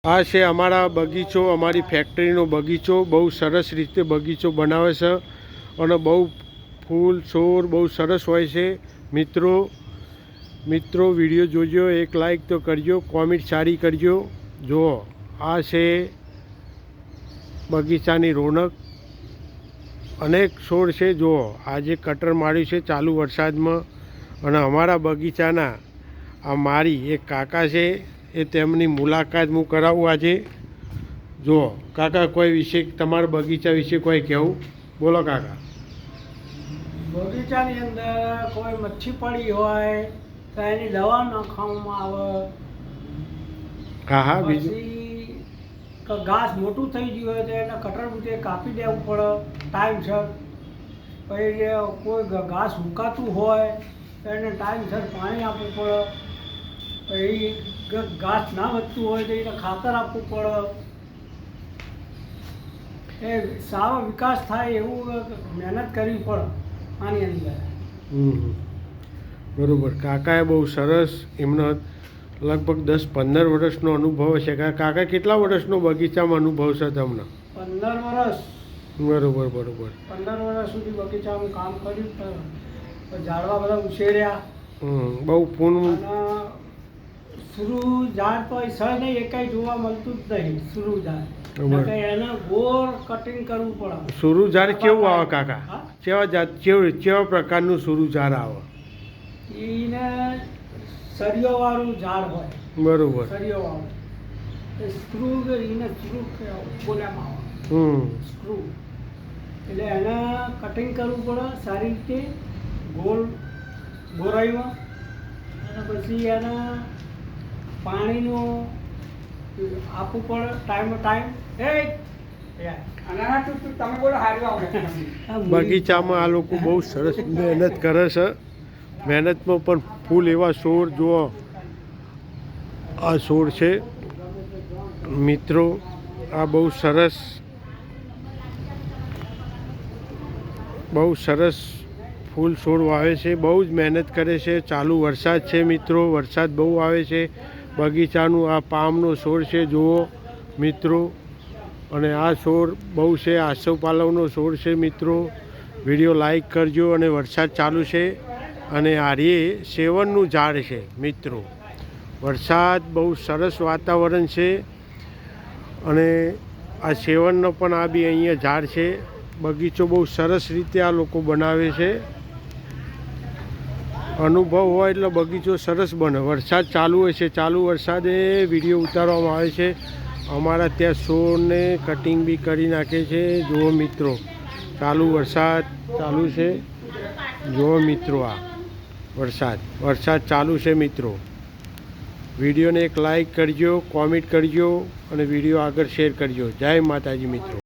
આ છે અમારા બગીચો, અમારી ફેક્ટરીનો બગીચો. બહુ સરસ રીતે બગીચો બનાવે છે અને બહુ ફૂલ છોડ બહુ સરસ હોય છે. મિત્રો વિડીયો જોજો, એક લાઈક તો કરજો, કોમેન્ટ સારી કરજો. જુઓ, આ છે બગીચાની રોનક. અનેક છોડ છે. જુઓ, આજે કટર માર્યું છે ચાલુ વરસાદમાં. અને અમારા બગીચાના આ મારી એક કાકા છે, એ તેમની મુલાકાત હું કરાવું આજે. જુઓ કાકા, કોઈ વિશે તમારા બગીચા વિશે કોઈ કહેવું? બોલો કાકા. બગીચાની અંદર કોઈ મચ્છી પડી હોય તો એની દવા નાખવામાં આવે. હા હા, બીજું પછી ઘાસ મોટું થઈ ગયું હોય તો એને કટર બુટે કાપી દેવું પડે ટાઈમસર. પછી કોઈ ઘાસ સુકાતું હોય તો એને ટાઈમસર પાણી આપવું પડે. પછી ઘાસ ના વધતું હોય તો એને ખાતર આપવું પડે. એ સારો વિકાસ થાય એવું મહેનત કરવી પડે આની અંદર. બરાબર. કાકાએ બહુ સરસ, એમનો લગભગ 10-15 વર્ષનો અનુભવ છે. કાકા, કેટલા વર્ષનો બગીચામાં અનુભવ છે તમને? 15 વર્ષ. બરાબર. 15 વર્ષ સુધી બગીચામાં કામ કર્યું. ઝાડવા બધા ઉછેર્યા. બહુ ફૂલ. સુરુ ઝાડ તો સહ નહીં, એકાઈ જોવા મળતું જ નહીં. સુરુ ઝાડ એને ગોળ કટિંગ કરવું પડે. સુરુ ઝાડ કેવું આવે કાકા? કેવા પ્રકારનું સુરુ ઝાડ આવે? એને સરિયો વાળું ઝાડ હોય. બરોબર. સરિયો વાળું સ્ક્રૂ, એને સ્ક્રૂ બોલ્યામાં આવે. સ્ક્રૂ એટલે એને કટિંગ કરવું પડે સારી રીતે ગોળ ગોરાઈમાં. અને પછી એને પાણીનું આપવું પડે ટાઈમ. બગીચામાં આ લોકો બહુ સરસ મહેનત કરે છે. મહેનતમાં પણ ફૂલ એવા છોડ. જુઓ, આ છોડ છે મિત્રો. આ બહુ સરસ ફૂલ છોડ વાવે છે. બહુ જ મહેનત કરે છે. ચાલુ વરસાદ છે મિત્રો, વરસાદ બહુ આવે છે. બગીચાનું આ પામનો છોડ છે જુઓ મિત્રો. અને આ છોડ બહુ છે, આસોપાલવનો છોડ છે મિત્રો. વિડીયો લાઈક કરજો. અને વરસાદ ચાલુ છે અને આર્યે સેવનનું ઝાડ છે મિત્રો. વરસાદ, બહુ સરસ વાતાવરણ છે. અને આ સેવનનો પણ આ બી અહીંયા ઝાડ છે. બગીચો બહુ સરસ રીતે આ લોકો બનાવે છે. અનુભવ હોય એટલે બગીચો સરસ બને. વરસાદ ચાલુ હોય છે, ચાલુ વરસાદે વિડીયો ઉતારવામાં આવે છે. અમારા ત્યાં છોડને કટિંગ બી કરી નાખે છે. જુઓ મિત્રો, ચાલુ વરસાદ ચાલુ છે. જુઓ મિત્રો, આ વરસાદ ચાલુ છે મિત્રો. વિડીયોને એક લાઈક કરજો, કોમેન્ટ કરજો અને વિડીયો આગળ શેર કરજો. જય માતાજી મિત્રો.